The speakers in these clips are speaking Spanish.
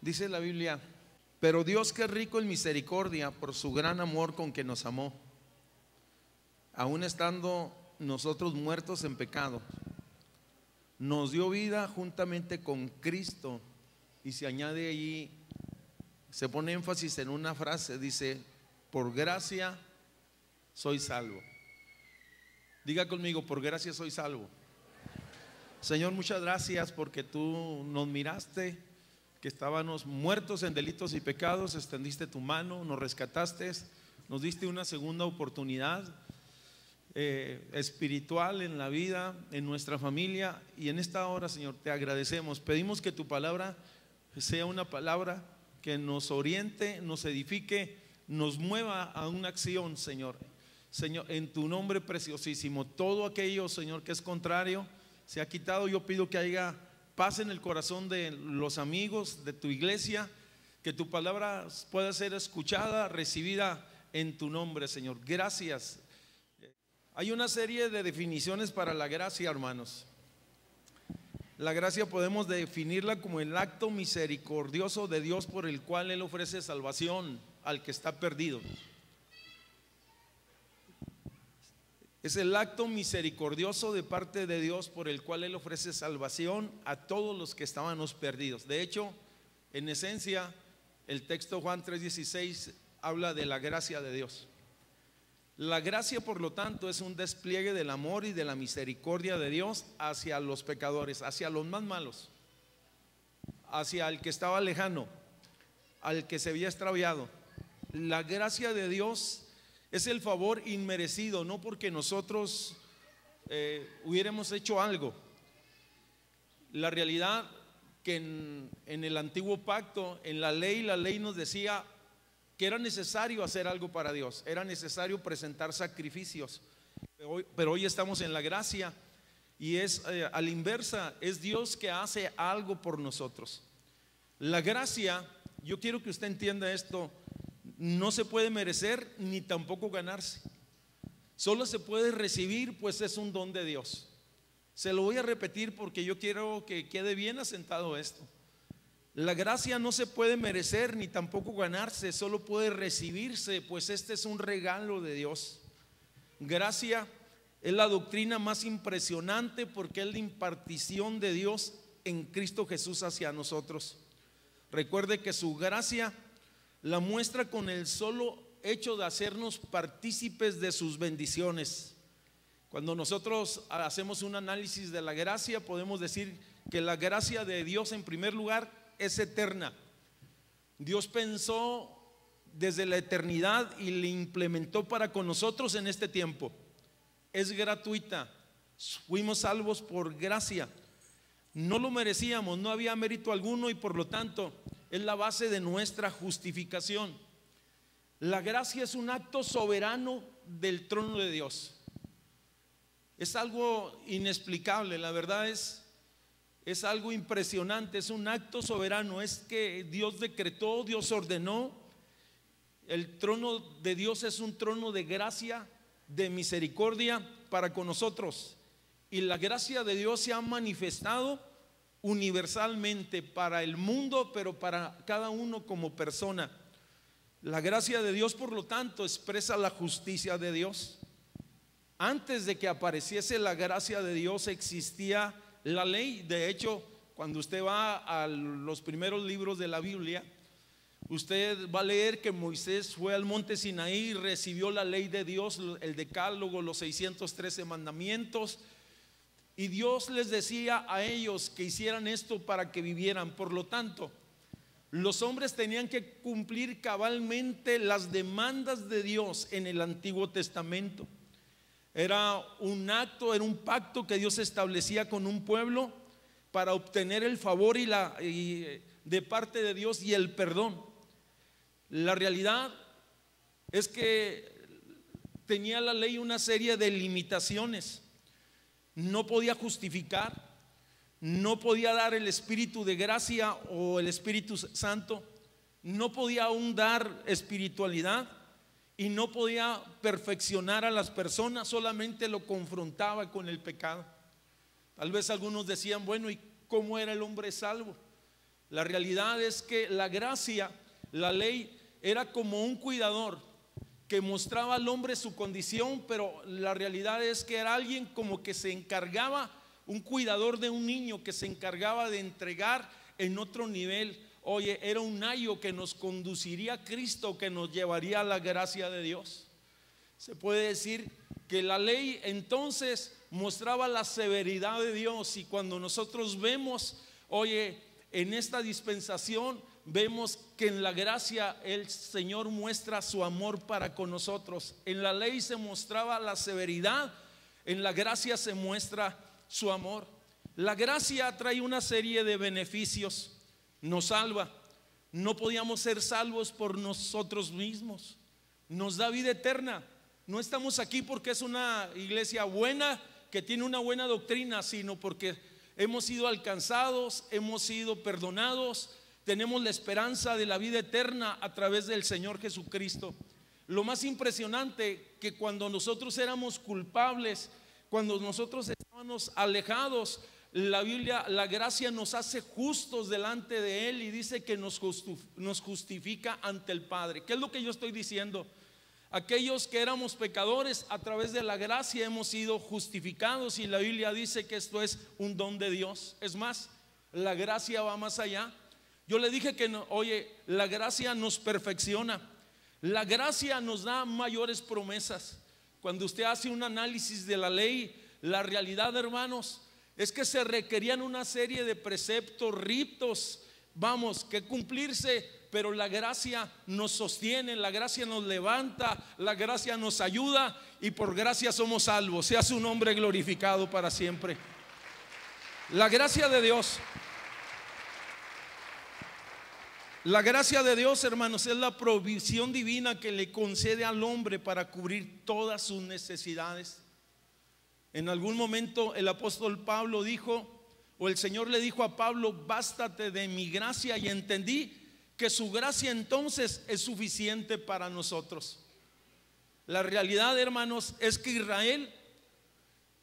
Dice la Biblia: pero Dios, que es rico en misericordia, por su gran amor con que nos amó, aun estando nosotros muertos en pecado, nos dio vida juntamente con Cristo. Y se añade allí, se pone énfasis en una frase, dice: por gracia soy salvo. Diga conmigo: por gracia soy salvo. Señor, muchas gracias porque tú nos miraste, que estábamos muertos en delitos y pecados, extendiste tu mano, nos rescataste, nos diste una segunda oportunidad espiritual en la vida, en nuestra familia. Y en esta hora, Señor, te agradecemos. Pedimos que tu palabra sea una palabra que nos oriente, nos edifique, nos mueva a una acción, Señor. Señor, en tu nombre preciosísimo, todo aquello, Señor, que es contrario se ha quitado. Yo pido que haya paz en el corazón de los amigos de tu iglesia, que tu palabra pueda ser escuchada, recibida en tu nombre, Señor. Gracias. Hay una serie de definiciones para la gracia, hermanos. La gracia podemos definirla como el acto misericordioso de Dios por el cual Él ofrece salvación al que está perdido. Es el acto misericordioso de parte de Dios por el cual Él ofrece salvación a todos los que estábamos perdidos. De hecho, en esencia, el texto Juan 3:16 habla de la gracia de Dios. La gracia, por lo tanto, es un despliegue del amor y de la misericordia de Dios hacia los pecadores, hacia los más malos, hacia el que estaba lejano, al que se había extraviado. La gracia de Dios es el favor inmerecido, no porque nosotros hubiéramos hecho algo. La realidad que en el antiguo pacto, en la ley nos decía que era necesario hacer algo para Dios, era necesario presentar sacrificios. Pero hoy estamos en la gracia y es a la inversa, es Dios que hace algo por nosotros. La gracia, yo quiero que usted entienda esto, no se puede merecer ni tampoco ganarse. Solo se puede recibir, pues es un don de Dios. Se lo voy a repetir porque yo quiero que quede bien asentado esto. La gracia no se puede merecer ni tampoco ganarse, solo puede recibirse, pues este es un regalo de Dios. Gracia es la doctrina más impresionante porque es la impartición de Dios en Cristo Jesús hacia nosotros. Recuerde que su gracia la muestra con el solo hecho de hacernos partícipes de sus bendiciones. Cuando nosotros hacemos un análisis de la gracia, podemos decir que la gracia de Dios, en primer lugar, es eterna. Dios pensó desde la eternidad y le implementó para con nosotros en este tiempo. Es gratuita. Fuimos salvos por gracia. No lo merecíamos, no había mérito alguno y por lo tanto es la base de nuestra justificación. La gracia es un acto soberano del trono de Dios. Es algo inexplicable, la verdad es algo impresionante, es un acto soberano, es que Dios decretó, Dios ordenó. El trono de Dios es un trono de gracia, de misericordia para con nosotros. Y la gracia de Dios se ha manifestado universalmente para el mundo, pero para cada uno como persona. La gracia de Dios, por lo tanto, expresa la justicia de Dios. Antes de que apareciese la gracia de Dios existía la ley. De hecho, cuando usted va a los primeros libros de la Biblia, usted va a leer que Moisés fue al monte Sinaí y recibió la ley de Dios, el decálogo, los 613 mandamientos. Y Dios les decía a ellos que hicieran esto para que vivieran. Por lo tanto, los hombres tenían que cumplir cabalmente las demandas de Dios en el Antiguo Testamento. Era un acto, era un pacto que Dios establecía con un pueblo para obtener el favor de parte de Dios y el perdón. La realidad es que tenía la ley una serie de limitaciones. No podía justificar, no podía dar el Espíritu de gracia o el Espíritu Santo, no podía aún dar espiritualidad y no podía perfeccionar a las personas, solamente lo confrontaba con el pecado. Tal vez algunos decían, bueno, ¿y cómo era el hombre salvo? La realidad es que la gracia, la ley, era como un cuidador que mostraba al hombre su condición, pero la realidad es que era alguien como que se encargaba, un cuidador de un niño que se encargaba de entregar en otro nivel. Oye, era un ayo que nos conduciría a Cristo, que nos llevaría a la gracia de Dios. Se puede decir que la ley entonces mostraba la severidad de Dios, y cuando nosotros vemos, oye, en esta dispensación vemos que en la gracia el Señor muestra su amor para con nosotros. En la ley se mostraba la severidad, en la gracia se muestra su amor. La gracia trae una serie de beneficios, nos salva. No podíamos ser salvos por nosotros mismos, nos da vida eterna. No estamos aquí porque es una iglesia buena, que tiene una buena doctrina, sino porque hemos sido alcanzados, hemos sido perdonados, tenemos la esperanza de la vida eterna a través del Señor Jesucristo. Lo más impresionante, que cuando nosotros éramos culpables, cuando nosotros estábamos alejados, la Biblia, la gracia nos hace justos delante de Él, y dice que nos justifica ante el Padre. ¿Qué es lo que yo estoy diciendo? Aquellos que éramos pecadores, a través de la gracia hemos sido justificados, y la Biblia dice que esto es un don de Dios. Es más, la gracia va más allá. Yo le dije que no, oye, la gracia nos perfecciona, la gracia nos da mayores promesas. Cuando usted hace un análisis de la ley, la realidad, hermanos, es que se requerían una serie de preceptos, ritos, vamos, que cumplirse. Pero la gracia nos sostiene, la gracia nos levanta, la gracia nos ayuda, y por gracia somos salvos. Sea su nombre glorificado para siempre. La gracia de Dios, la gracia de Dios, hermanos, es la provisión divina que le concede al hombre para cubrir todas sus necesidades. En algún momento el apóstol Pablo dijo, o el Señor le dijo a Pablo: bástate de mi gracia, y entendí que su gracia entonces es suficiente para nosotros. La realidad, hermanos, es que Israel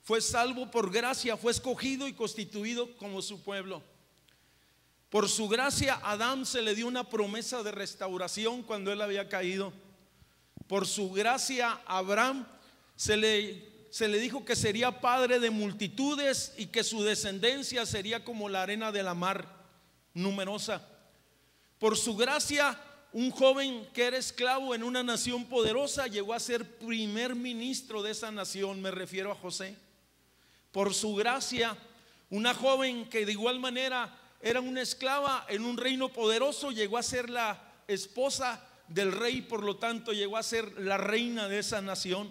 fue salvo por gracia, fue escogido y constituido como su pueblo. Por su gracia a Adán se le dio una promesa de restauración cuando él había caído. Por su gracia a Abraham se le dijo que sería padre de multitudes, y que su descendencia sería como la arena de la mar, numerosa. Por su gracia, un joven que era esclavo en una nación poderosa llegó a ser primer ministro de esa nación, me refiero a José. Por su gracia, una joven que de igual manera era una esclava en un reino poderoso llegó a ser la esposa del rey, por lo tanto llegó a ser la reina de esa nación.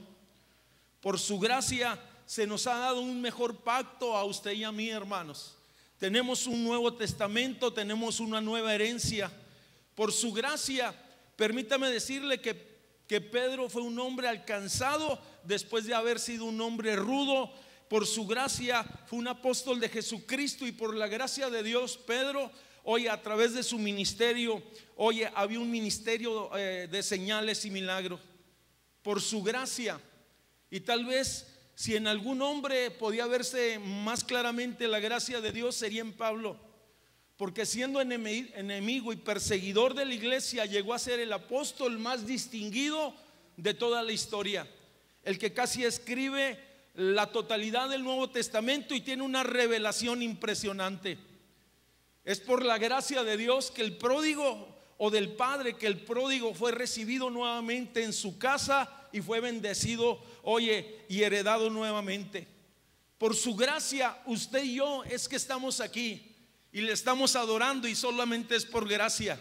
Por su gracia se nos ha dado un mejor pacto a usted y a mí, hermanos. Tenemos un Nuevo Testamento, tenemos una nueva herencia. Por su gracia, permítame decirle que Pedro fue un hombre alcanzado después de haber sido un hombre rudo. Por su gracia fue un apóstol de Jesucristo, y por la gracia de Dios, Pedro, oye, a través de su ministerio, oye, había un ministerio de señales y milagros. Por su gracia. Y tal vez si en algún hombre podía verse más claramente la gracia de Dios, sería en Pablo, porque siendo enemigo y perseguidor de la iglesia, llegó a ser el apóstol más distinguido de toda la historia, el que casi escribe la totalidad del Nuevo Testamento y tiene una revelación impresionante. Es por la gracia de Dios que el pródigo, o del Padre, que el pródigo fue recibido nuevamente en su casa y fue bendecido, oye, y heredado nuevamente. Por su gracia, usted y yo es que estamos aquí y le estamos adorando, y solamente es por gracia.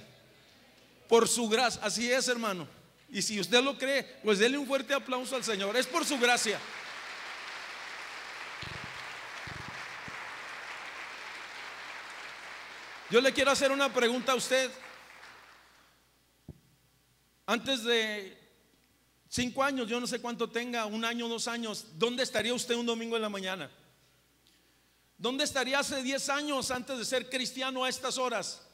Por su gracia, así es, hermano. Y si usted lo cree, pues déle un fuerte aplauso al Señor. Es por su gracia. Yo le quiero hacer una pregunta a usted. Antes de 5 años, yo no sé cuánto tenga, 1 año, 2 años, ¿dónde estaría usted un domingo en la mañana? ¿Dónde estaría hace 10 años antes de ser cristiano a estas horas?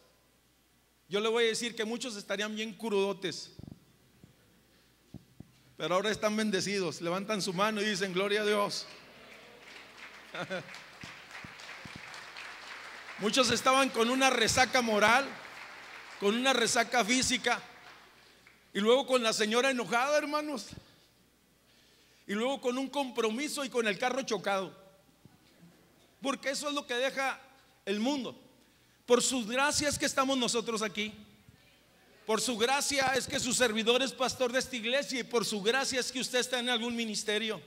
Yo le voy a decir que muchos estarían bien crudotes, pero ahora están bendecidos, levantan su mano y dicen: gloria a Dios. Muchos estaban con una resaca moral, con una resaca física, y luego con la señora enojada, hermanos, y luego con un compromiso y con el carro chocado, porque eso es lo que deja el mundo. Por sus gracias que estamos nosotros aquí, por su gracia es que su servidor es pastor de esta iglesia, y por su gracia es que usted está en algún ministerio.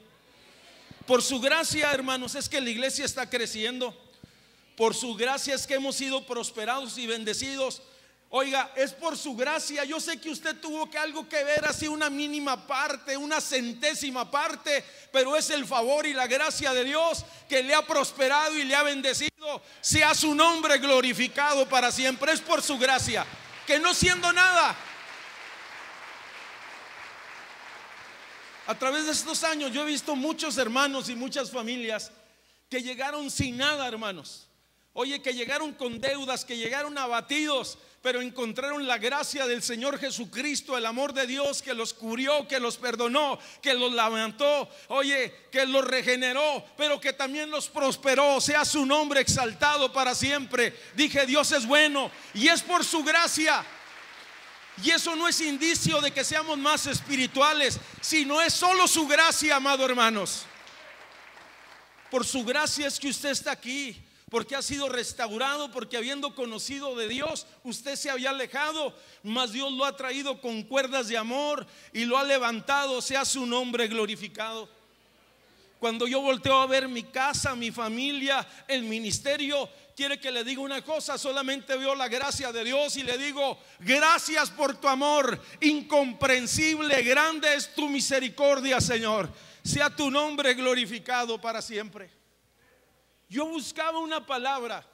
Por su gracia, hermanos, es que la iglesia está creciendo. Por su gracia es que hemos sido prosperados y bendecidos. Oiga, es por su gracia. Yo sé que usted tuvo que algo que ver, así una mínima parte, una centésima parte, pero es el favor y la gracia de Dios que le ha prosperado y le ha bendecido. Sea su nombre glorificado para siempre. Es por su gracia, que no siendo nada, a través de estos años yo he visto muchos hermanos y muchas familias que llegaron sin nada, hermanos. Oye, que llegaron con deudas, que llegaron abatidos, pero encontraron la gracia del Señor Jesucristo, el amor de Dios que los cubrió, que los perdonó, que los levantó, oye, que los regeneró, pero que también los prosperó. Sea su nombre exaltado para siempre. Dije, Dios es bueno y es por su gracia. Y eso no es indicio de que seamos más espirituales, sino es solo su gracia, amado hermanos. Por su gracia es que usted está aquí, porque ha sido restaurado, porque habiendo conocido de Dios, usted se había alejado, mas Dios lo ha traído con cuerdas de amor y lo ha levantado. Sea su nombre glorificado. Cuando yo volteo a ver mi casa, mi familia, el ministerio, quiere que le diga una cosa, solamente veo la gracia de Dios y le digo, gracias por tu amor incomprensible, grande es tu misericordia, Señor. Sea tu nombre glorificado para siempre. Yo buscaba una palabra,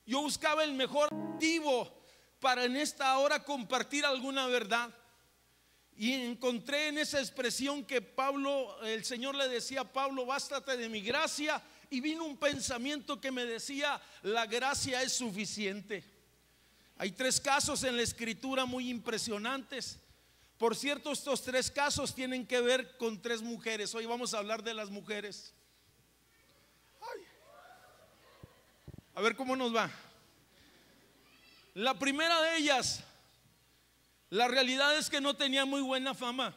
yo buscaba el mejor motivo para en esta hora compartir alguna verdad, y encontré en esa expresión que Pablo, el Señor le decía a Pablo, bástate de mi gracia, y vino un pensamiento que me decía, la gracia es suficiente. Hay 3 casos en la escritura muy impresionantes. Por cierto, estos 3 casos tienen que ver con 3 mujeres. Hoy vamos a hablar de las mujeres. A ver cómo nos va. La primera de ellas, la realidad es que no tenía muy buena fama.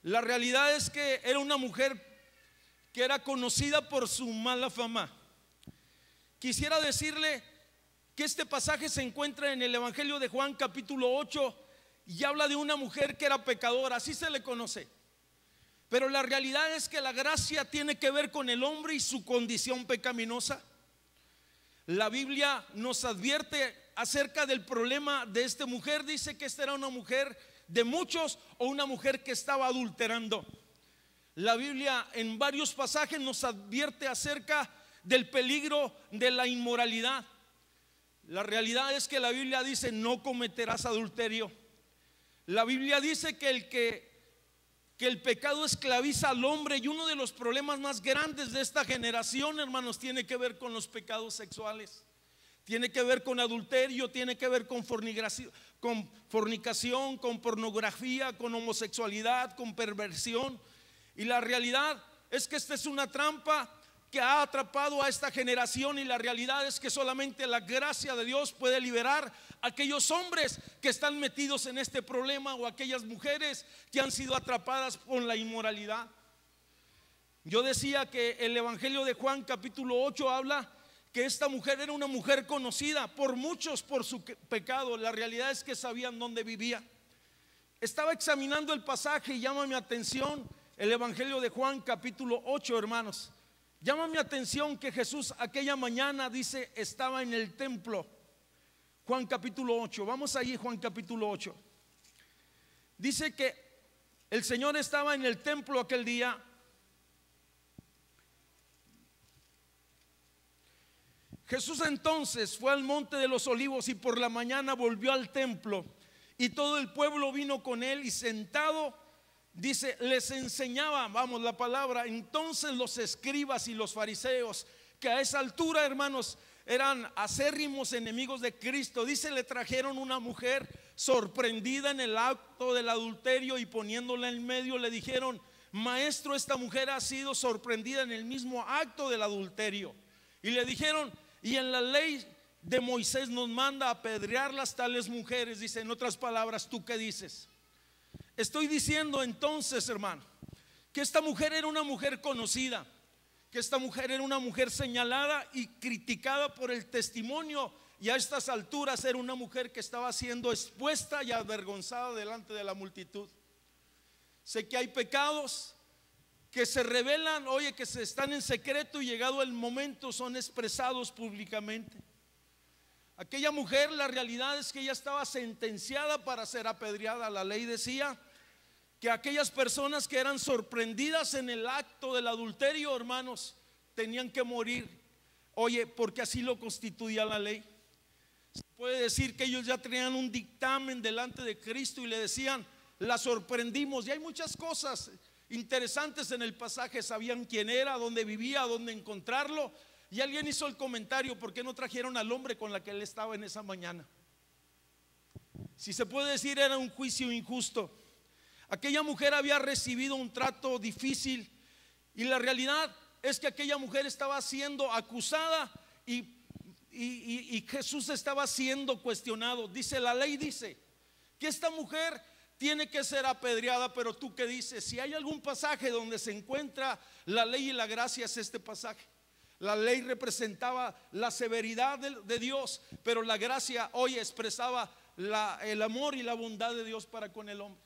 La realidad es que era una mujer que era conocida por su mala fama. Quisiera decirle que este pasaje se encuentra en el Evangelio de Juan capítulo 8 y habla de una mujer que era pecadora, así se le conoce. Pero la realidad es que la gracia tiene que ver con el hombre y su condición pecaminosa. La Biblia nos advierte acerca del problema de esta mujer. Dice que esta era una mujer de muchos o una mujer que estaba adulterando. La Biblia en varios pasajes nos advierte acerca del peligro de la inmoralidad. La realidad es que la Biblia dice no cometerás adulterio. La Biblia dice que el pecado esclaviza al hombre, y uno de los problemas más grandes de esta generación, hermanos, tiene que ver con los pecados sexuales. Tiene que ver con adulterio, tiene que ver con fornicación, con pornografía, con homosexualidad, con perversión. Y la realidad es que esta es una trampa que ha atrapado a esta generación, y la realidad es que solamente la gracia de Dios puede liberar a aquellos hombres que están metidos en este problema, o aquellas mujeres que han sido atrapadas por la inmoralidad. Yo decía que el Evangelio de Juan capítulo 8 habla que esta mujer era una mujer conocida por muchos por su pecado. La realidad es que sabían dónde vivía. Estaba examinando el pasaje y llama mi atención el Evangelio de Juan capítulo 8, hermanos. Llama mi atención que Jesús aquella mañana, dice, estaba en el templo. Juan capítulo 8, vamos allí, Juan capítulo 8. Dice que el Señor estaba en el templo aquel día. Jesús entonces fue al monte de los olivos y por la mañana volvió al templo, y todo el pueblo vino con él, y sentado, dice, les enseñaba, vamos la palabra. Entonces los escribas y los fariseos, que a esa altura, hermanos, eran acérrimos enemigos de Cristo, dice, le trajeron una mujer sorprendida en el acto del adulterio, y poniéndola en medio le dijeron, maestro, esta mujer ha sido sorprendida en el mismo acto del adulterio. Y le dijeron, y en la ley de Moisés nos manda a apedrear las tales mujeres. Dice, en otras palabras, ¿tú qué dices? Estoy diciendo entonces, hermano, que esta mujer era una mujer conocida, que esta mujer era una mujer señalada y criticada por el testimonio, y a estas alturas era una mujer que estaba siendo expuesta y avergonzada delante de la multitud. Sé que hay pecados que se revelan, oye, que se están en secreto y llegado el momento son expresados públicamente. Aquella mujer, la realidad es que ella estaba sentenciada para ser apedreada. La ley decía que aquellas personas que eran sorprendidas en el acto del adulterio, hermanos, tenían que morir, oye, porque así lo constituía la ley. Se puede decir que ellos ya tenían un dictamen delante de Cristo y le decían, la sorprendimos. Y hay muchas cosas interesantes en el pasaje. Sabían quién era, dónde vivía, dónde encontrarlo. Y alguien hizo el comentario, ¿por qué no trajeron al hombre con la que él estaba en esa mañana? Si se puede decir, era un juicio injusto. Aquella mujer había recibido un trato difícil, y la realidad es que aquella mujer estaba siendo acusada y Jesús estaba siendo cuestionado. Dice, la ley dice que esta mujer tiene que ser apedreada, pero tú qué dices. Si hay algún pasaje donde se encuentra la ley y la gracia, es este pasaje. La ley representaba la severidad de Dios, pero la gracia hoy expresaba el amor y la bondad de Dios para con el hombre.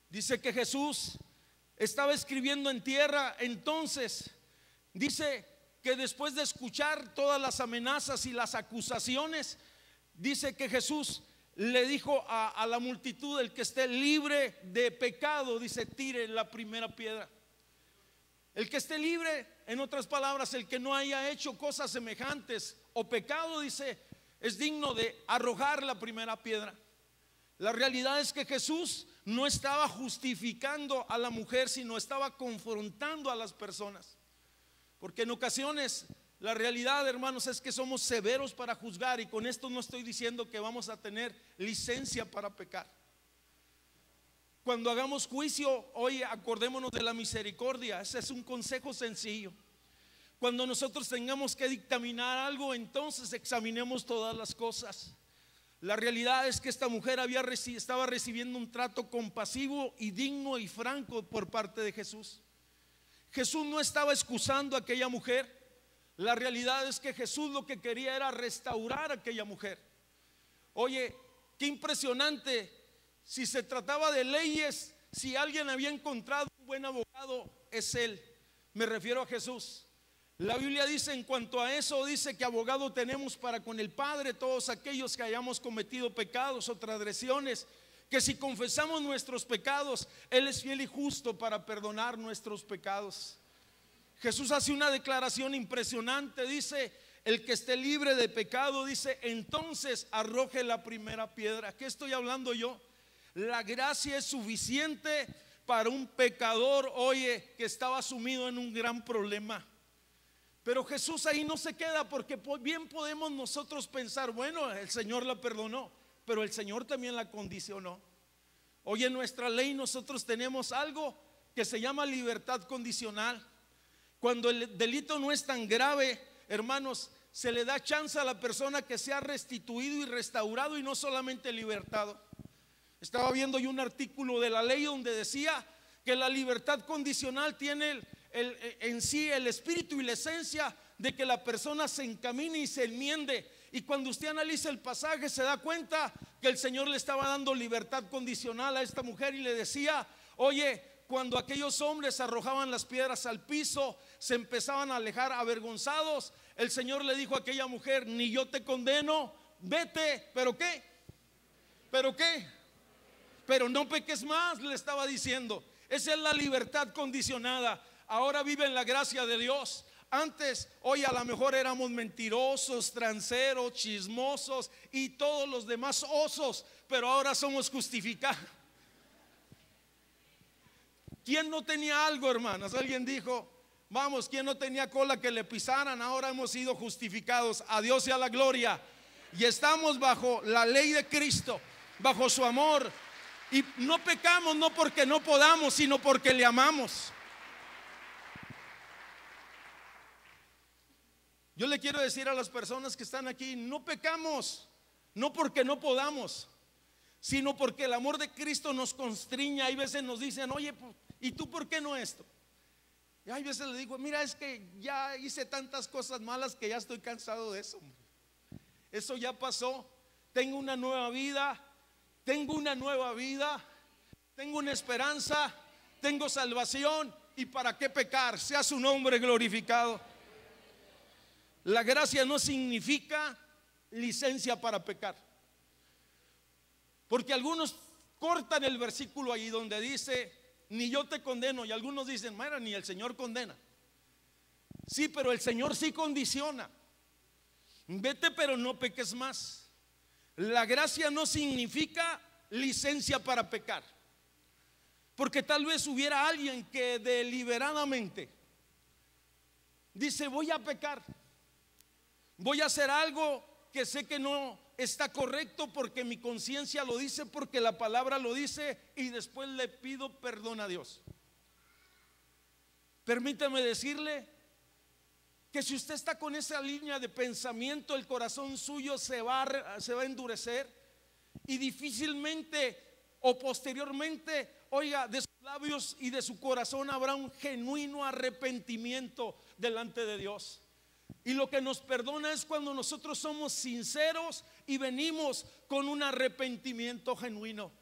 Dice que Jesús estaba escribiendo en tierra. Entonces dice que después de escuchar todas las amenazas y las acusaciones, dice que Jesús le dijo a la multitud, el que esté libre de pecado, dice, tire la primera piedra. El que esté libre, en otras palabras, el que no haya hecho cosas semejantes o pecado, dice, es digno de arrojar la primera piedra. La realidad es que Jesús no estaba justificando a la mujer, sino estaba confrontando a las personas. Porque en ocasiones la realidad, hermanos, es que somos severos para juzgar, y con esto no estoy diciendo que vamos a tener licencia para pecar. Cuando hagamos juicio, hoy acordémonos de la misericordia. Ese es un consejo sencillo. Cuando nosotros tengamos que dictaminar algo, entonces examinemos todas las cosas. La realidad es que esta mujer estaba recibiendo un trato compasivo y digno y franco por parte de Jesús. Jesús no estaba excusando a aquella mujer. La realidad es que Jesús lo que quería era restaurar a aquella mujer. Oye, qué impresionante. Si se trataba de leyes, si alguien había encontrado un buen abogado, es él. Me refiero a Jesús. La Biblia dice en cuanto a eso, dice que abogado tenemos para con el Padre todos aquellos que hayamos cometido pecados o transgresiones, que si confesamos nuestros pecados, Él es fiel y justo para perdonar nuestros pecados. Jesús hace una declaración impresionante. Dice, el que esté libre de pecado, dice, entonces arroje la primera piedra. ¿Qué estoy hablando yo? La gracia es suficiente para un pecador, oye, que estaba sumido en un gran problema. Pero Jesús ahí no se queda, porque bien podemos nosotros pensar, bueno, el Señor la perdonó, pero el Señor también la condicionó. Hoy en nuestra ley nosotros tenemos algo que se llama libertad condicional. Cuando el delito no es tan grave, hermanos, se le da chance a la persona que sea restituido y restaurado, y no solamente libertado. Estaba viendo yo un artículo de la ley donde decía que la libertad condicional tiene en sí el espíritu y la esencia de que la persona se encamine y se enmiende. Y cuando usted analiza el pasaje, se da cuenta que el Señor le estaba dando libertad condicional a esta mujer, y le decía, oye, cuando aquellos hombres arrojaban las piedras al piso, se empezaban a alejar avergonzados, el Señor le dijo a aquella mujer, ni yo te condeno, vete. ¿Pero qué? ¿Pero qué? Pero no peques más, le estaba diciendo. Esa es la libertad condicionada. Ahora vive en la gracia de Dios. Antes, hoy a lo mejor éramos mentirosos, transeros, chismosos y todos los demás osos, pero ahora somos justificados. ¿Quién no tenía algo, hermanas? Alguien dijo, vamos, ¿quién no tenía cola que le pisaran? Ahora hemos sido justificados. A Dios sea la gloria. Y estamos bajo la ley de Cristo, bajo su amor. Y no pecamos no porque no podamos, sino porque le amamos. Yo le quiero decir a las personas que están aquí, no pecamos, no porque no podamos, sino porque el amor de Cristo nos constriña. Hay veces nos dicen, oye, ¿y tú por qué no esto? Y hay veces le digo, mira, es que ya hice tantas cosas malas que ya estoy cansado de eso. Eso ya pasó. Tengo una nueva vida, tengo una nueva vida, tengo una esperanza, tengo salvación. ¿Y para qué pecar? Sea su nombre glorificado. La gracia no significa licencia para pecar, porque algunos cortan el versículo ahí donde dice, ni yo te condeno, y algunos dicen, mira, ni el Señor condena. Sí, pero el Señor sí condiciona. Vete, pero no peques más. La gracia no significa licencia para pecar, porque tal vez hubiera alguien que deliberadamente dice, voy a pecar, voy a hacer algo que sé que no está correcto porque mi conciencia lo dice, porque la palabra lo dice, y después le pido perdón a Dios. Permítame decirle que si usted está con esa línea de pensamiento, el corazón suyo se va a endurecer, y difícilmente o posteriormente, oiga, de sus labios y de su corazón habrá un genuino arrepentimiento delante de Dios. Y lo que nos perdona es cuando nosotros somos sinceros y venimos con un arrepentimiento genuino.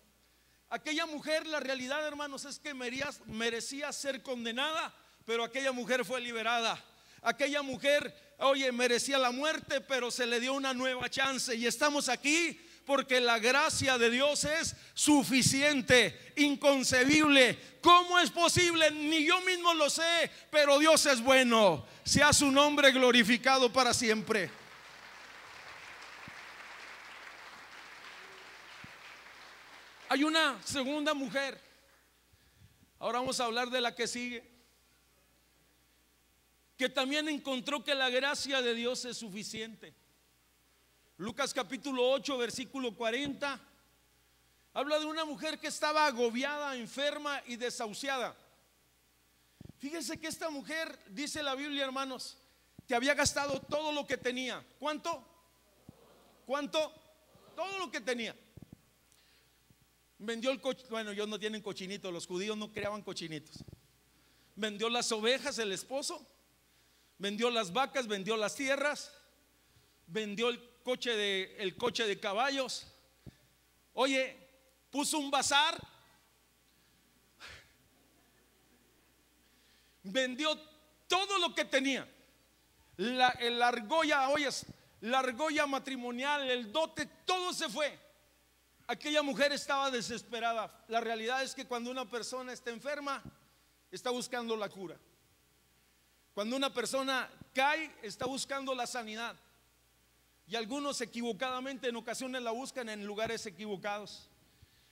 Aquella mujer, la realidad, hermanos, es que merecía ser condenada, pero aquella mujer fue liberada. Aquella mujer, oye, merecía la muerte, pero se le dio una nueva chance. Y estamos aquí porque la gracia de Dios es suficiente, inconcebible. ¿Cómo es posible? Ni yo mismo lo sé, pero Dios es bueno. Sea su nombre glorificado para siempre. Hay una segunda mujer. Ahora vamos a hablar de la que sigue, que también encontró que la gracia de Dios es suficiente. Lucas capítulo 8 versículo 40 habla de una mujer que estaba agobiada, enferma y desahuciada. Fíjense que esta mujer, dice la Biblia, hermanos, que había gastado todo lo que tenía. ¿Cuánto? ¿Cuánto? Todo lo que tenía. Vendió el coche. Bueno, ellos no tienen cochinitos, los judíos no criaban cochinitos. Vendió las ovejas, el esposo, vendió las vacas, vendió las tierras, vendió el coche de caballos. Oye, puso un bazar, vendió todo lo que tenía. La argolla, oye, la argolla matrimonial, el dote, todo se fue. Aquella mujer estaba desesperada. La realidad es que cuando una persona está enferma, está buscando la cura. Cuando una persona cae, está buscando la sanidad. Y algunos equivocadamente en ocasiones la buscan en lugares equivocados.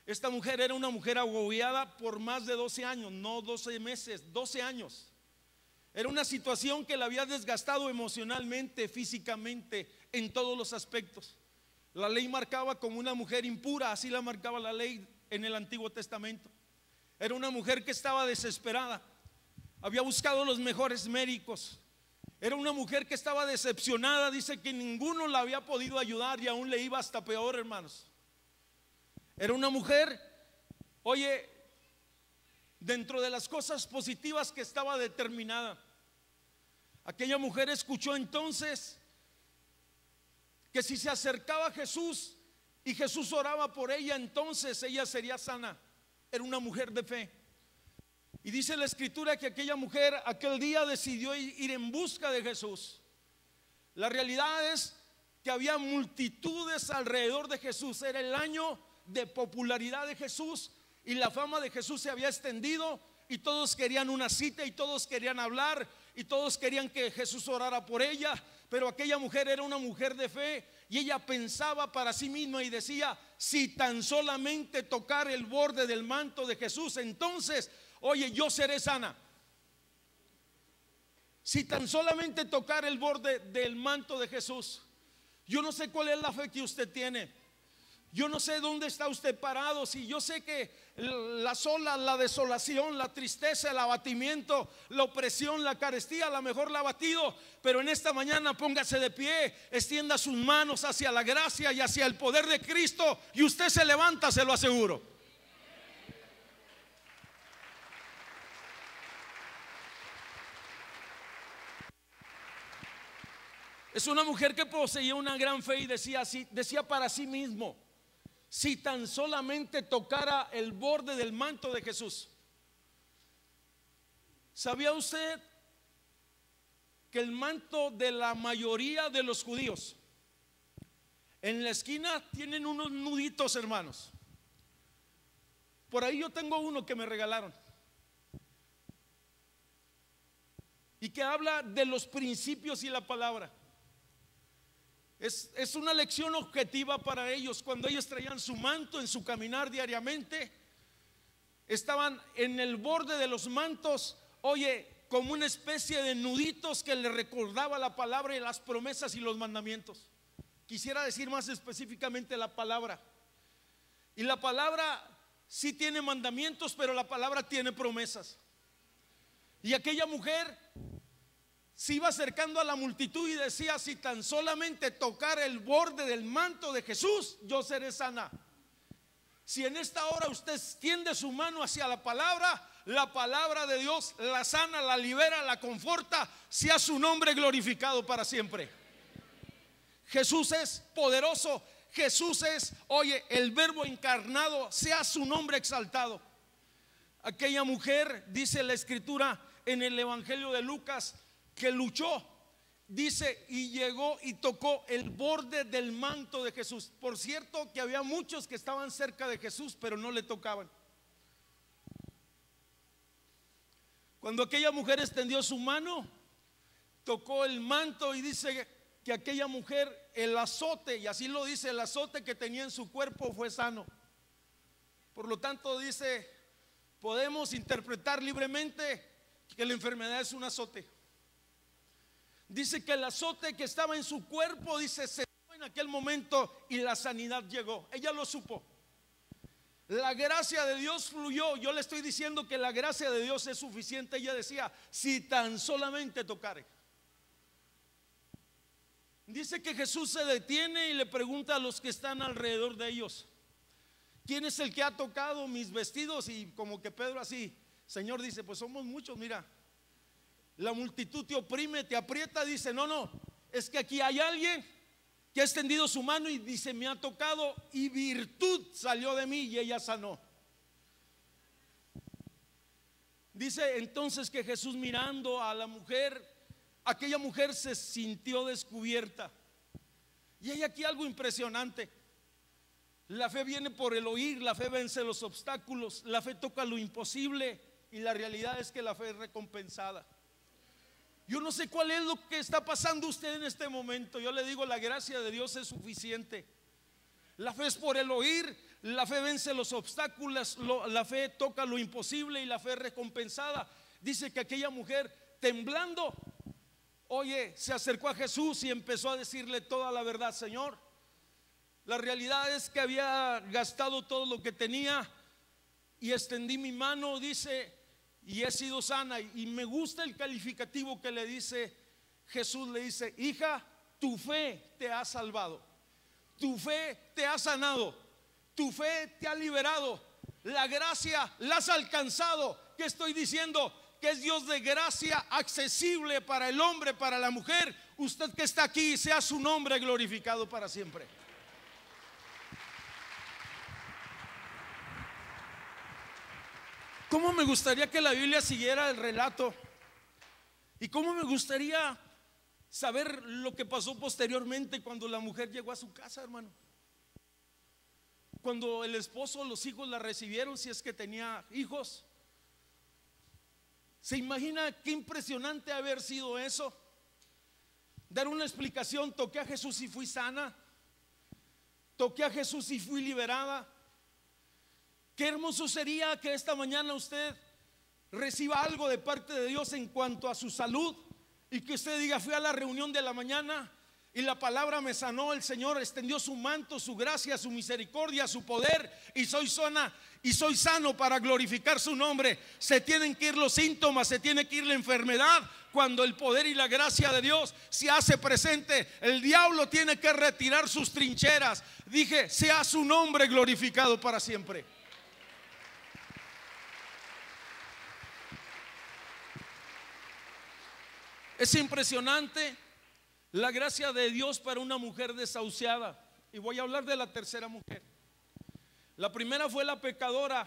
Esta mujer era una mujer agobiada por más de 12 años, no 12 meses, 12 años. Era una situación que la había desgastado emocionalmente, físicamente, en todos los aspectos. La ley marcaba como una mujer impura, así la marcaba la ley en el Antiguo Testamento. Era una mujer que estaba desesperada, había buscado los mejores médicos. Era una mujer que estaba decepcionada, dice que ninguno la había podido ayudar y aún le iba hasta peor, hermanos. Era una mujer, oye, dentro de las cosas positivas, que estaba determinada. Aquella mujer escuchó entonces que si se acercaba a Jesús y Jesús oraba por ella, entonces ella sería sana. Era una mujer de fe. Y dice la escritura que aquella mujer aquel día decidió ir en busca de Jesús. La realidad es que había multitudes alrededor de Jesús. Era el año de popularidad de Jesús y la fama de Jesús se había extendido, y todos querían una cita y todos querían hablar y todos querían que Jesús orara por ella. Pero aquella mujer era una mujer de fe y ella pensaba para sí misma y decía: si tan solamente tocar el borde del manto de Jesús, entonces, oye, yo seré sana. Si tan solamente tocar el borde del manto de Jesús. Yo no sé cuál es la fe que usted tiene. Yo no sé dónde está usted parado. Si yo sé que la sola, la desolación, la tristeza, el abatimiento, la opresión, la carestía, a lo mejor la ha batido, pero en esta mañana póngase de pie, extienda sus manos hacia la gracia y hacia el poder de Cristo, y usted se levanta, se lo aseguro. Es una mujer que poseía una gran fe y decía para sí mismo: si tan solamente tocara el borde del manto de Jesús. ¿Sabía usted que el manto de la mayoría de los judíos en la esquina tienen unos nuditos, hermanos? Por ahí yo tengo uno que me regalaron y que habla de los principios y la palabra. Es una lección objetiva para ellos. Cuando ellos traían su manto en su caminar diariamente, estaban en el borde de los mantos, oye, como una especie de nuditos que le recordaba la palabra y las promesas y los mandamientos. Quisiera decir más específicamente la palabra. Y la palabra sí tiene mandamientos, pero la palabra tiene promesas. Y aquella mujer se iba acercando a la multitud y decía: si tan solamente tocar el borde del manto de Jesús, yo seré sana. Si en esta hora usted extiende su mano hacia la palabra de Dios la sana, la libera, la conforta. Sea su nombre glorificado para siempre. Jesús es poderoso. Jesús es, oye, el verbo encarnado. Sea su nombre exaltado. Aquella mujer, dice la escritura en el evangelio de Lucas, que luchó, dice, y llegó y tocó el borde del manto de Jesús. Por cierto que había muchos que estaban cerca de Jesús, pero no le tocaban. Cuando aquella mujer extendió su mano, tocó el manto, y dice que aquella mujer, el azote, y así lo dice, el azote que tenía en su cuerpo fue sano. Por lo tanto, dice, podemos interpretar libremente que la enfermedad es un azote. Dice que el azote que estaba en su cuerpo, dice, se dio en aquel momento y la sanidad llegó. Ella lo supo. La gracia de Dios fluyó. Yo le estoy diciendo que la gracia de Dios es suficiente. Ella decía: si tan solamente tocare. Dice que Jesús se detiene y le pregunta a los que están alrededor de ellos: ¿quién es el que ha tocado mis vestidos? Y como que Pedro así: Señor, dice, pues somos muchos, mira, la multitud te oprime, te aprieta. Dice: no, es que aquí hay alguien que ha extendido su mano y dice: me ha tocado y virtud salió de mí y ella sanó. Dice entonces que Jesús, mirando a la mujer, aquella mujer se sintió descubierta. Y hay aquí algo impresionante. La fe viene por el oír, la fe vence los obstáculos, la fe toca lo imposible, y la realidad es que la fe es recompensada. Yo no sé cuál es lo que está pasando usted en este momento. Yo le digo, la gracia de Dios es suficiente. La fe es por el oír, la fe vence los obstáculos, la fe toca lo imposible y la fe es recompensada. Dice que aquella mujer, temblando, oye, se acercó a Jesús y empezó a decirle toda la verdad. Señor, la realidad es que había gastado todo lo que tenía y extendí mi mano, dice, y he sido sana. Y me gusta el calificativo que le dice Jesús. Le dice: hija, tu fe te ha salvado, tu fe te ha sanado, tu fe te ha liberado, la gracia la has alcanzado. ¿Qué estoy diciendo? Que es Dios de gracia accesible para el hombre, para la mujer. Usted que está aquí, sea su nombre glorificado para siempre. ¿Cómo me gustaría que la Biblia siguiera el relato? Y cómo me gustaría saber lo que pasó posteriormente cuando la mujer llegó a su casa, hermano. Cuando el esposo, los hijos la recibieron, si es que tenía hijos. ¿Se imagina qué impresionante haber sido eso? Dar una explicación: toqué a Jesús y fui sana, toqué a Jesús y fui liberada. Qué hermoso sería que esta mañana usted reciba algo de parte de Dios en cuanto a su salud, y que usted diga: fui a la reunión de la mañana y la palabra me sanó. El Señor extendió su manto, su gracia, su misericordia, su poder, y soy sano para glorificar su nombre. Se tienen que ir los síntomas, se tiene que ir la enfermedad. Cuando el poder y la gracia de Dios se hace presente, el diablo tiene que retirar sus trincheras. Dije, sea su nombre glorificado para siempre. Es impresionante la gracia de Dios para una mujer desahuciada. Y voy a hablar de la tercera mujer. La primera fue la pecadora.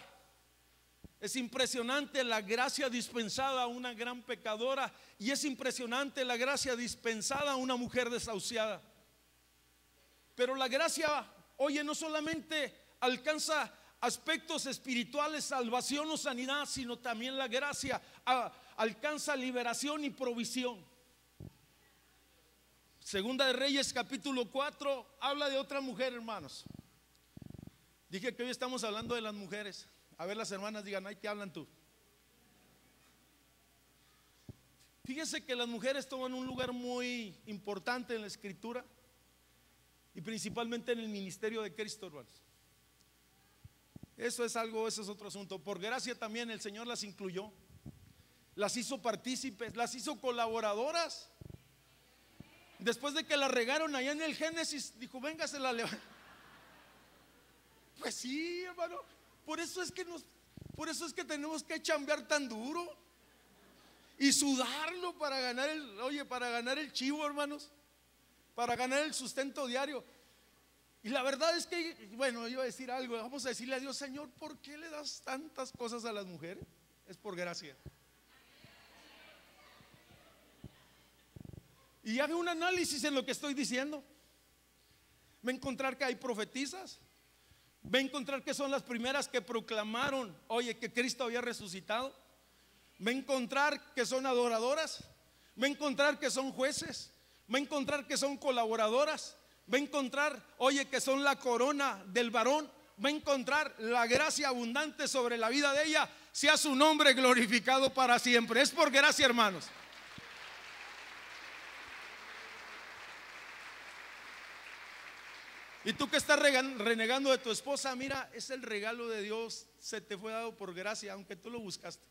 Es impresionante la gracia dispensada a una gran pecadora, y es impresionante la gracia dispensada a una mujer desahuciada. Pero la gracia, oye, no solamente alcanza aspectos espirituales, salvación o sanidad, sino también la gracia alcanza liberación y provisión. Segunda de Reyes capítulo 4 habla de otra mujer, hermanos. Dije que hoy estamos hablando de las mujeres. A ver, las hermanas digan, ay, ¿qué hablan tú? Fíjese que las mujeres toman un lugar muy importante en la escritura, y principalmente en el ministerio de Cristo, hermanos. Eso es otro asunto. Por gracia también el Señor las incluyó, las hizo partícipes, las hizo colaboradoras. Después de que la regaron allá en el Génesis, dijo, venga, se la levanta. Pues sí, hermano. Por eso es que tenemos que chambear tan duro y sudarlo para ganar el chivo, hermanos, para ganar el sustento diario. Y la verdad es que, bueno, yo iba a decir algo. Vamos a decirle a Dios, Señor, ¿por qué le das tantas cosas a las mujeres? Es por gracia. Y haga un análisis en lo que estoy diciendo. Va a encontrar que hay profetisas. Va a encontrar que son las primeras que proclamaron, oye, que Cristo había resucitado. Va a encontrar que son adoradoras. Va a encontrar que son jueces. Va a encontrar que son colaboradoras. Va a encontrar, oye, que son la corona del varón. Va a encontrar la gracia abundante sobre la vida de ella. Sea su nombre glorificado para siempre. Es por gracia, hermanos. Y tú que estás renegando de tu esposa, mira, es el regalo de Dios, se te fue dado por gracia, aunque tú lo buscaste.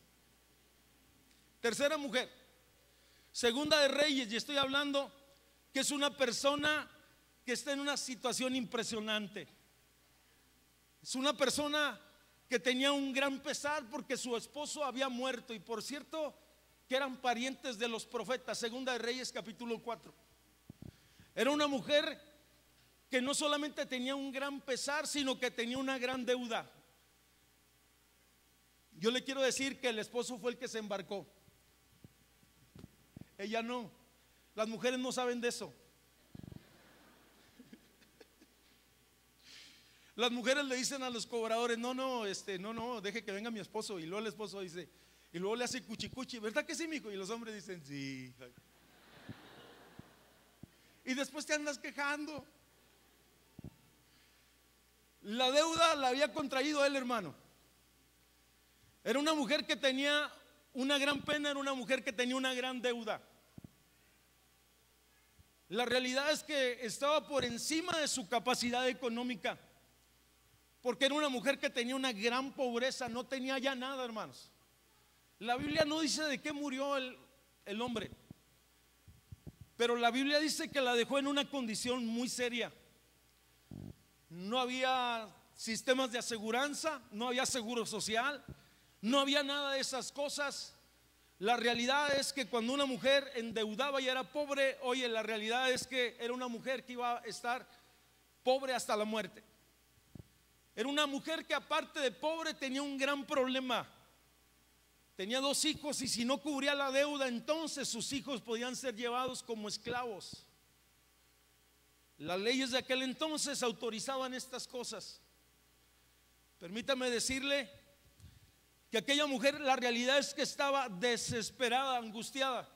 Tercera mujer, Segunda de Reyes, y estoy hablando que es una persona que está en una situación impresionante. Es una persona que tenía un gran pesar porque su esposo había muerto, y por cierto que eran parientes de los profetas. Segunda de Reyes capítulo 4. Era una mujer que no solamente tenía un gran pesar, sino que tenía una gran deuda. Yo le quiero decir que el esposo fue el que se embarcó, ella no. Las mujeres no saben de eso. Las mujeres le dicen a los cobradores, no, deje que venga mi esposo. Y luego el esposo dice, y luego le hace cuchicuchi, ¿verdad que sí, mijo? Y los hombres dicen, sí. Y después te andas quejando. La deuda la había contraído él, hermano. Era una mujer que tenía una gran pena, era una mujer que tenía una gran deuda. La realidad es que estaba por encima de su capacidad económica, porque era una mujer que tenía una gran pobreza, no tenía ya nada, hermanos. La Biblia no dice de qué murió el hombre, pero la Biblia dice que la dejó en una condición muy seria. No había sistemas de aseguranza, no había seguro social, no había nada de esas cosas. La realidad es que cuando una mujer endeudaba y era pobre, oye, la realidad es que era una mujer que iba a estar pobre hasta la muerte. Era una mujer que aparte de pobre tenía un gran problema. Tenía 2 hijos, y si no cubría la deuda, entonces sus hijos podían ser llevados como esclavos. Las leyes de aquel entonces autorizaban estas cosas. Permítame decirle que aquella mujer, la realidad es que estaba desesperada, angustiada.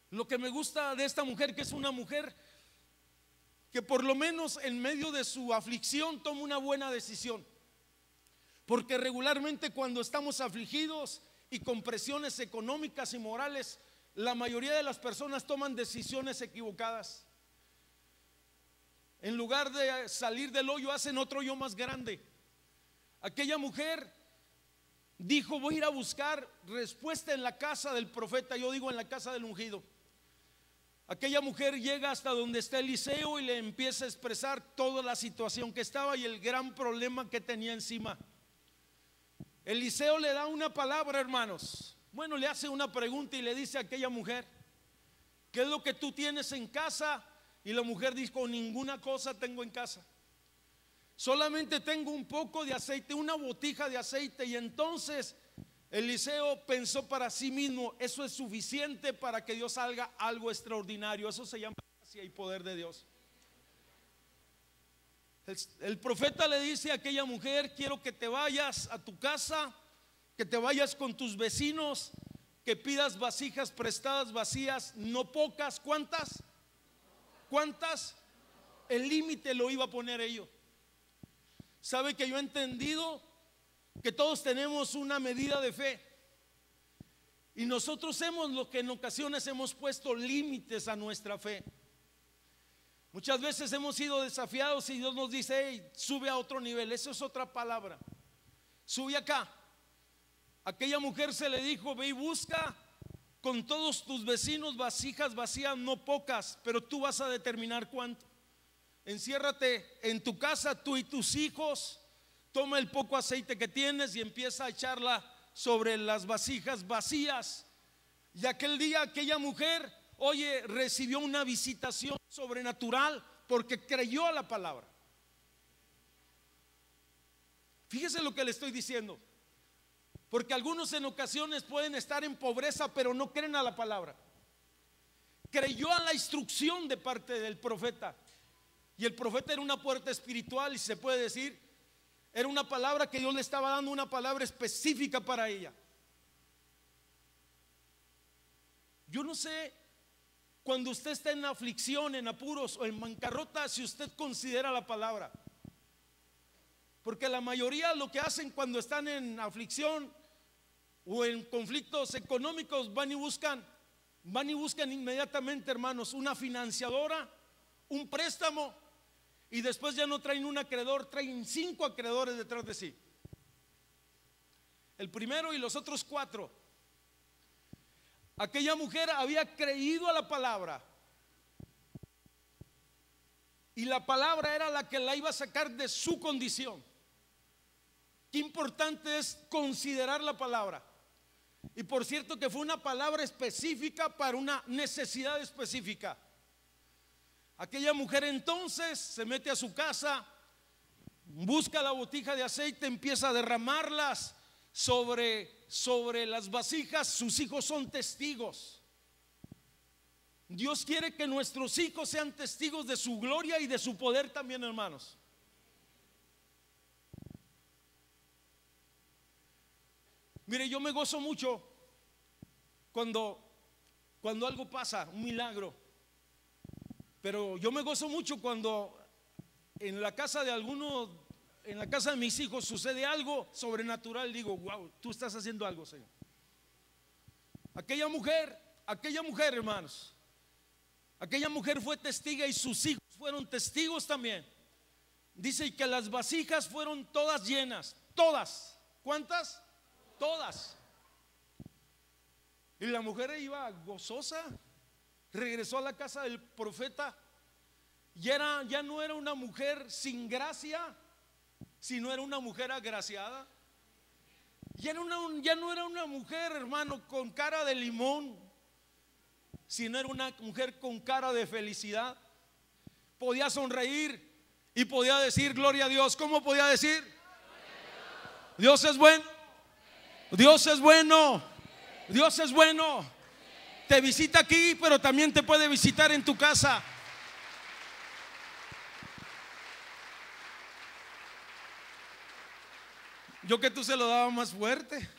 Lo que me gusta de esta mujer, que es una mujer que por lo menos en medio de su aflicción toma una buena decisión. Porque regularmente cuando estamos afligidos y con presiones económicas y morales, la mayoría de las personas toman decisiones equivocadas. En lugar de salir del hoyo, hacen otro hoyo más grande. Aquella mujer dijo: voy a ir a buscar respuesta en la casa del profeta, yo digo en la casa del ungido. Aquella mujer llega hasta donde está Eliseo y le empieza a expresar toda la situación que estaba y el gran problema que tenía encima. Eliseo le da una palabra, hermanos. Bueno, le hace una pregunta y le dice a aquella mujer: ¿qué es lo que tú tienes en casa? Y la mujer dijo: ninguna cosa tengo en casa, solamente tengo un poco de aceite, una botija de aceite. Y entonces Eliseo pensó para sí mismo: eso es suficiente para que Dios haga algo extraordinario. Eso se llama gracia y poder de Dios. El profeta le dice a aquella mujer: quiero que te vayas a tu casa, que te vayas con tus vecinos, que pidas vasijas prestadas vacías, no pocas. ¿Cuántas? ¿Cuántas? El límite lo iba a poner ellos. ¿Sabe que yo he entendido que todos tenemos una medida de fe? Y nosotros hemos lo que en ocasiones hemos puesto límites a nuestra fe. Muchas veces hemos sido desafiados y Dios nos dice: hey, sube a otro nivel. Eso es otra palabra. Sube acá. Aquella mujer se le dijo: ve y busca con todos tus vecinos vasijas vacías, no pocas, pero tú vas a determinar cuánto. Enciérrate en tu casa, tú y tus hijos. Toma el poco aceite que tienes y empieza a echarla sobre las vasijas vacías. Y aquel día aquella mujer, oye, recibió una visitación sobrenatural porque creyó a la palabra. Fíjese lo que le estoy diciendo, porque algunos en ocasiones pueden estar en pobreza pero no creen a la palabra. Creyó a la instrucción de parte del profeta, y el profeta era una puerta espiritual, y se puede decir, era una palabra que Dios le estaba dando, una palabra específica para ella. Yo no sé, cuando usted está en aflicción, en apuros o en bancarrota, si usted considera la palabra. Porque la mayoría lo que hacen cuando están en aflicción o en conflictos económicos, van y buscan inmediatamente, hermanos, una financiadora, un préstamo, y después ya no traen un acreedor, traen 5 acreedores detrás de sí. El primero y los otros 4. Aquella mujer había creído a la palabra, y la palabra era la que la iba a sacar de su condición. Qué importante es considerar la palabra. Y por cierto que fue una palabra específica para una necesidad específica. Aquella mujer entonces se mete a su casa, busca la botija de aceite, empieza a derramarlas sobre las vasijas. Sus hijos son testigos. Dios quiere que nuestros hijos sean testigos de su gloria y de su poder también, hermanos. Mire, yo me gozo mucho cuando algo pasa, un milagro. Pero yo me gozo mucho cuando en la casa de alguno, en la casa de mis hijos, sucede algo sobrenatural. Digo: wow, tú estás haciendo algo, Señor. Aquella mujer, hermanos, aquella mujer fue testiga y sus hijos fueron testigos también. Dice que las vasijas fueron todas llenas, todas. ¿Cuántas? Todas. Y la mujer iba gozosa. Regresó a la casa del profeta. Ya no era una mujer sin gracia, sino era una mujer agraciada. Ya no era una mujer, hermano, con cara de limón, sino era una mujer con cara de felicidad. Podía sonreír y podía decir: gloria a Dios. ¿Cómo podía decir? Dios es bueno. Dios es bueno. Dios es bueno. Te visita aquí, pero también te puede visitar en tu casa. Yo que tú se lo daba más fuerte.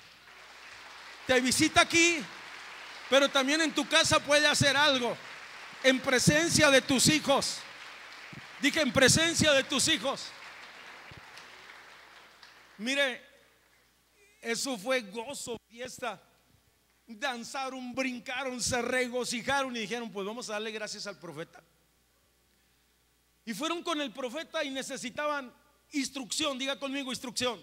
Te visita aquí, pero también en tu casa puede hacer algo. En presencia de tus hijos. Dije: en presencia de tus hijos. Mire, eso fue gozo, fiesta. Danzaron, brincaron, se regocijaron y dijeron: pues vamos a darle gracias al profeta. Y fueron con el profeta y necesitaban instrucción. Diga conmigo, instrucción.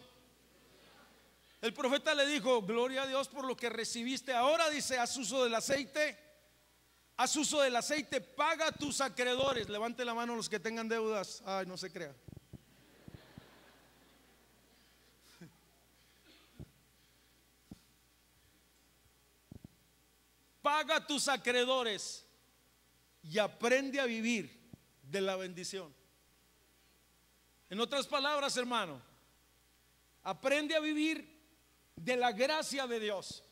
El profeta le dijo: gloria a Dios por lo que recibiste. Ahora, dice, haz uso del aceite. Haz uso del aceite, paga a tus acreedores. Levante la mano los que tengan deudas. Ay, no se crea. Paga a tus acreedores y aprende a vivir de la bendición. En otras palabras, hermano, aprende a vivir de la gracia de Dios.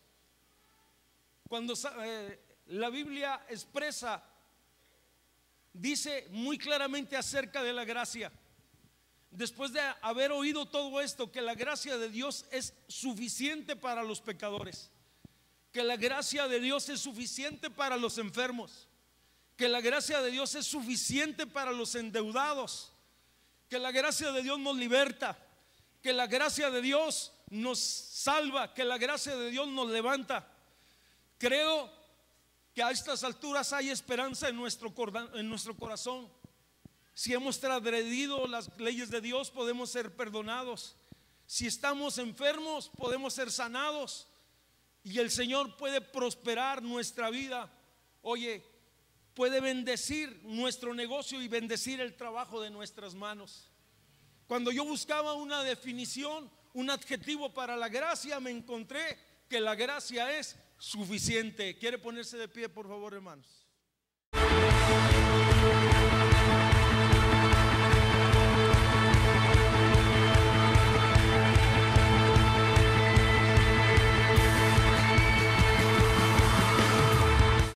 Cuando la Biblia expresa, dice muy claramente acerca de la gracia, después de haber oído todo esto, que la gracia de Dios es suficiente para los pecadores, que la gracia de Dios es suficiente para los enfermos, que la gracia de Dios es suficiente para los endeudados, que la gracia de Dios nos liberta, que la gracia de Dios nos salva, que la gracia de Dios nos levanta. Creo que a estas alturas hay esperanza en nuestro corazón. Si hemos transgredido las leyes de Dios, podemos ser perdonados. Si estamos enfermos, podemos ser sanados. Y el Señor puede prosperar nuestra vida. Oye, puede bendecir nuestro negocio y bendecir el trabajo de nuestras manos. Cuando yo buscaba una definición, un adjetivo para la gracia, me encontré que la gracia es suficiente. ¿Quiere ponerse de pie, por favor, hermanos?